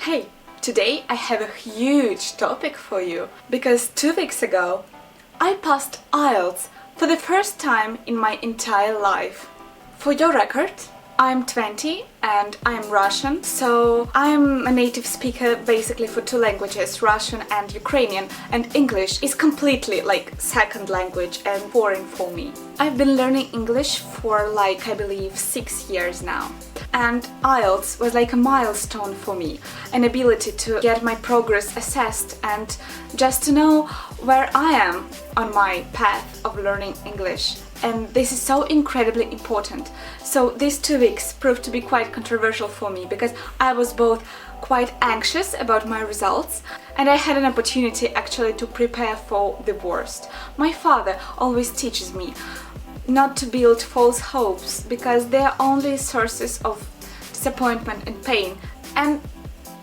Hey, today I have a huge topic for you because 2 weeks ago I passed IELTS for the first time in my entire life. For your record, I'm 20 and I'm Russian, so I'm a native speaker basically for 2 languages, Russian and Ukrainian, and English is completely like second language and foreign for me. I've been learning English for like I believe 6 years now. And IELTS was like a milestone for me, an ability to get my progress assessed and just to know where I am on my path of learning English. And this is so incredibly important. So these 2 weeks proved to be quite controversial for me because I was both quite anxious about my results and I had an opportunity actually to prepare for the worst. My father always teaches me not to build false hopes because they are only sources of disappointment and pain, and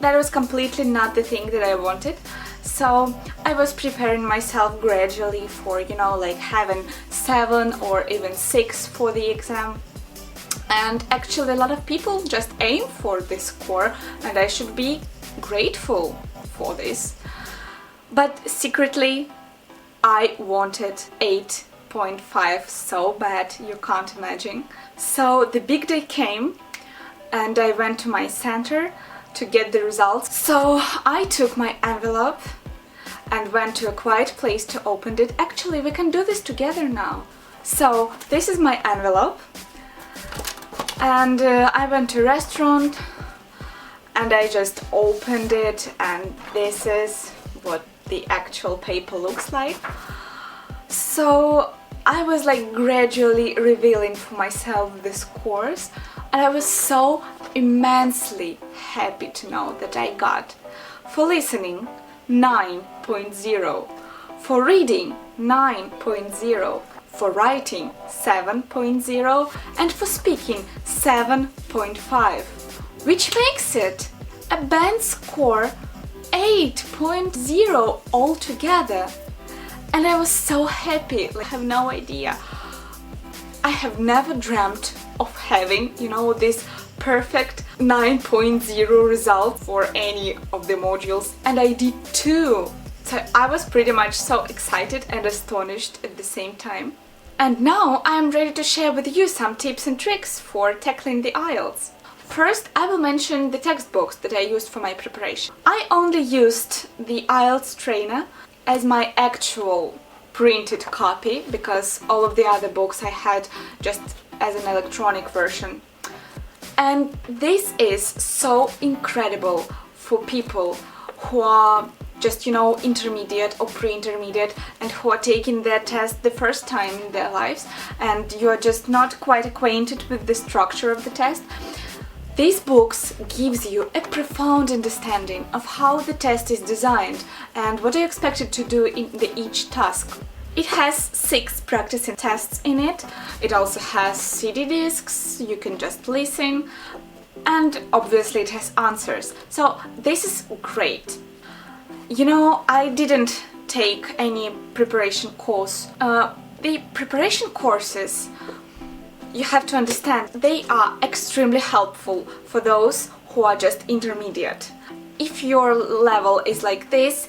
that was completely not the thing that I wanted. So I was preparing myself gradually for, like having 7 or even 6 for the exam. And actually a lot of people just aim for this score and I should be grateful for this. But secretly I wanted 8.5 so bad, you can't imagine. So the big day came and I went to my center to get the results. So I took my envelope and went to a quiet place to open it. Actually, we can do this together now. So this is my envelope and I went to a restaurant and I just opened it and this is what the actual paper looks like. So I was like gradually revealing for myself the scores and I was so immensely happy to know that I got for listening 9.0, for reading 9.0, for writing 7.0 and for speaking 7.5, which makes it a band score 8.0 altogether. And I was so happy, I have no idea. I have never dreamt of having, this perfect 9.0 result for any of the modules, and I did too. So I was pretty much so excited and astonished at the same time. And now I'm ready to share with you some tips and tricks for tackling the IELTS. First, I will mention the textbooks that I used for my preparation. I only used the IELTS trainer as my actual printed copy because all of the other books I had just as an electronic version. And this is so incredible for people who are just, intermediate or pre-intermediate and who are taking their test the first time in their lives and you are just not quite acquainted with the structure of the test. These books gives you a profound understanding of how the test is designed and what are you expected to do in each task. It has 6 practicing tests in it. It also has CD discs, you can just listen, and obviously it has answers. So this is great. I didn't take any preparation course. The preparation courses, you have to understand, they are extremely helpful for those who are just intermediate. If your level is like this,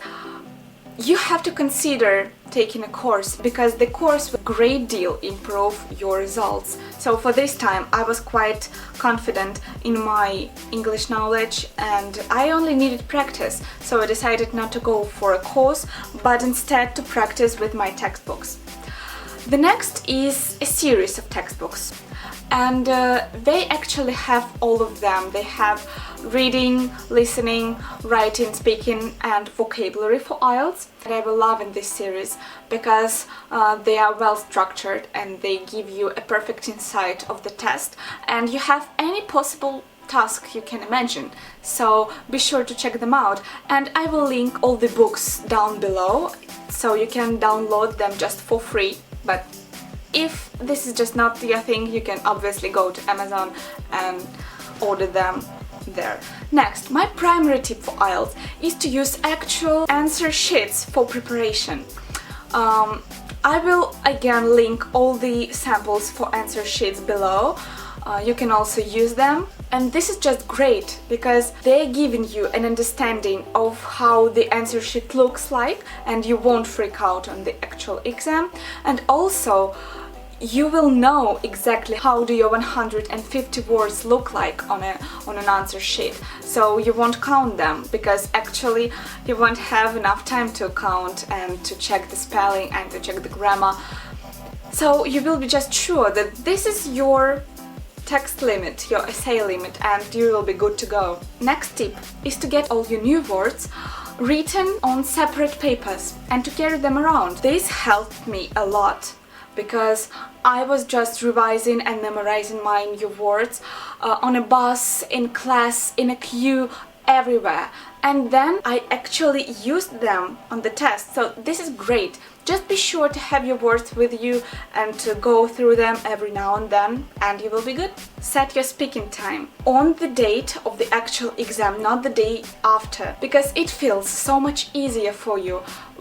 you have to consider taking a course because the course will a great deal improve your results. So for this time I was quite confident in my English knowledge and I only needed practice, so I decided not to go for a course but instead to practice with my textbooks. The next is a series of textbooks and they actually have all of them. They have reading, listening, writing, speaking and vocabulary for IELTS. And I will love in this series because they are well structured and they give you a perfect insight of the test and you have any possible task you can imagine, so be sure to check them out and I will link all the books down below so you can download them just for free. But if this is just not your thing, you can obviously go to Amazon and order them there. Next, my primary tip for IELTS is to use actual answer sheets for preparation. I will again link all the samples for answer sheets below. You can also use them And this is just great because they're giving you an understanding of how the answer sheet looks like, and you won't freak out on the actual exam. And also you will know exactly how do your 150 words look like on an answer sheet, so you won't count them because actually you won't have enough time to count and to check the spelling and to check the grammar. So you will be just sure that this is your text limit, your essay limit, and you will be good to go. Next tip is to get all your new words written on separate papers and to carry them around. This helped me a lot because I was just revising and memorizing my new words on a bus, in class, in a queue, everywhere. And then I actually used them on the test. So this is great. Just be sure to have your words with you and to go through them every now and then, and you will be good. Set your speaking time on the date of the actual exam, not the day after, because it feels so much easier for you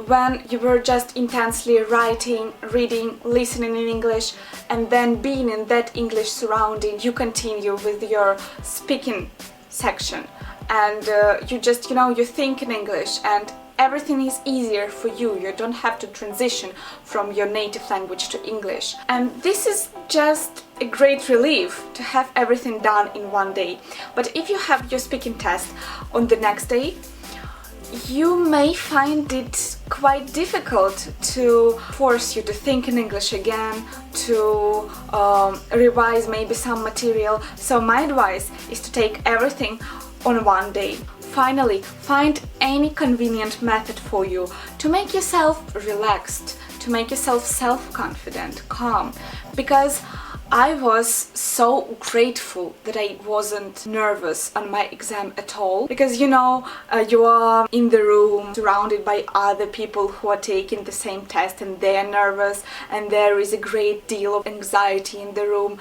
when you were just intensely writing, reading, listening in English, and then being in that English surrounding, you continue with your speaking section. And you just, you think in English and everything is easier for you. You don't have to transition from your native language to English. And this is just a great relief to have everything done in one day. But if you have your speaking test on the next day, you may find it quite difficult to force you to think in English again, to revise maybe some material. So my advice is to take everything on one day. Finally, find any convenient method for you to make yourself relaxed, to make yourself self-confident, calm, because I was so grateful that I wasn't nervous on my exam at all, because you are in the room surrounded by other people who are taking the same test and they are nervous, and there is a great deal of anxiety in the room,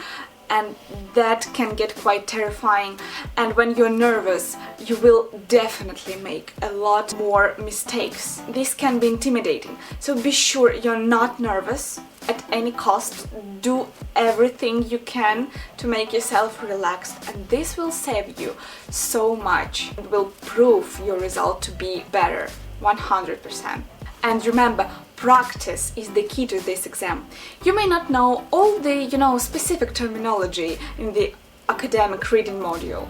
and that can get quite terrifying. And when you're nervous, you will definitely make a lot more mistakes. This can be intimidating, so be sure you're not nervous at any cost. Do everything you can to make yourself relaxed, and this will save you so much and will prove your result to be better 100%. And remember, practice is the key to this exam. You may not know all the, specific terminology in the academic reading module,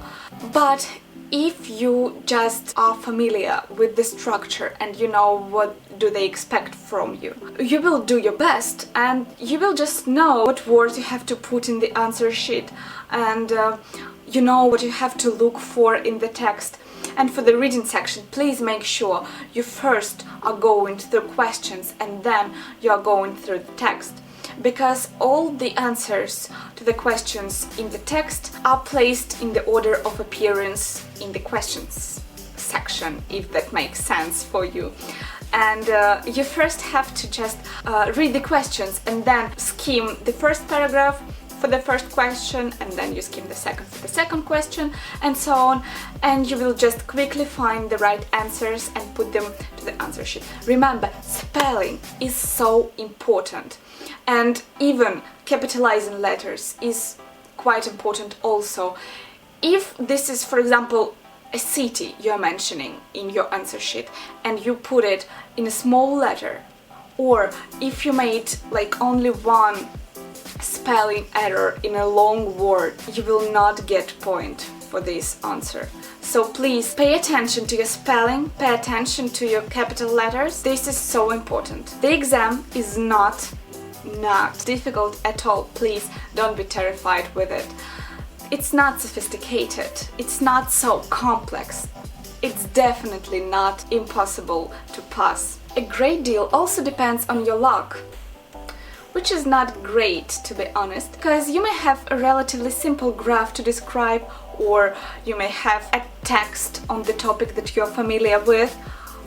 but if you just are familiar with the structure and you know what do they expect from you, you will do your best and you will just know what words you have to put in the answer sheet, and you know what you have to look for in the text. And for the reading section, please make sure you first are going through questions and then you are going through the text, because all the answers to the questions in the text are placed in the order of appearance in the questions section, if that makes sense for you. And you first have to just read the questions and then skim the first paragraph for the first question, and then you skim the second for the second question, and so on, and you will just quickly find the right answers and put them to the answer sheet. Remember, spelling is so important, and even capitalizing letters is quite important also. If this is, for example, a city you're mentioning in your answer sheet and you put it in a small letter, or if you made like only one spelling error in a long word, you will not get point for this answer. So please pay attention to your spelling, pay attention to your capital letters. This is so important. The exam is not difficult at all. Please don't be terrified with it. It's not sophisticated, it's not so complex. It's definitely not impossible to pass. A great deal also depends on your luck, which is not great, to be honest, because you may have a relatively simple graph to describe, or you may have a text on the topic that you're familiar with.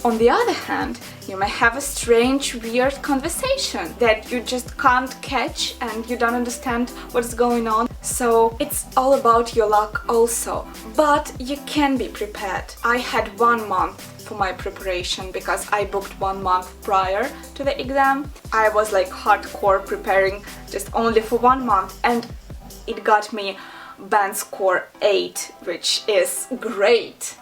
On the other hand, you may have a strange, weird conversation that you just can't catch and you don't understand what's going on. So it's all about your luck also, but you can be prepared. I had 1 month for my preparation because I booked 1 month prior to the exam. I was like hardcore preparing just only for 1 month, and it got me band score 8, which is great.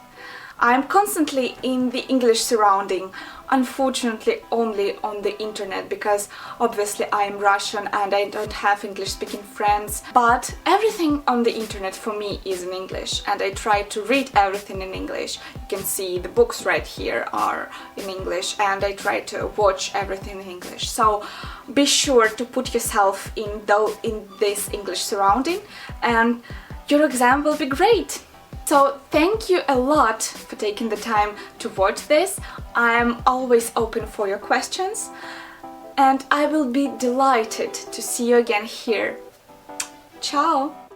I'm constantly in the English surrounding, unfortunately only on the internet, because obviously I am Russian and I don't have English speaking friends, but everything on the internet for me is in English, and I try to read everything in English. You can see the books right here are in English, and I try to watch everything in English. So be sure to put yourself in this English surrounding and your exam will be great. So thank you a lot for taking the time to watch this. I am always open for your questions, and I will be delighted to see you again here. Ciao!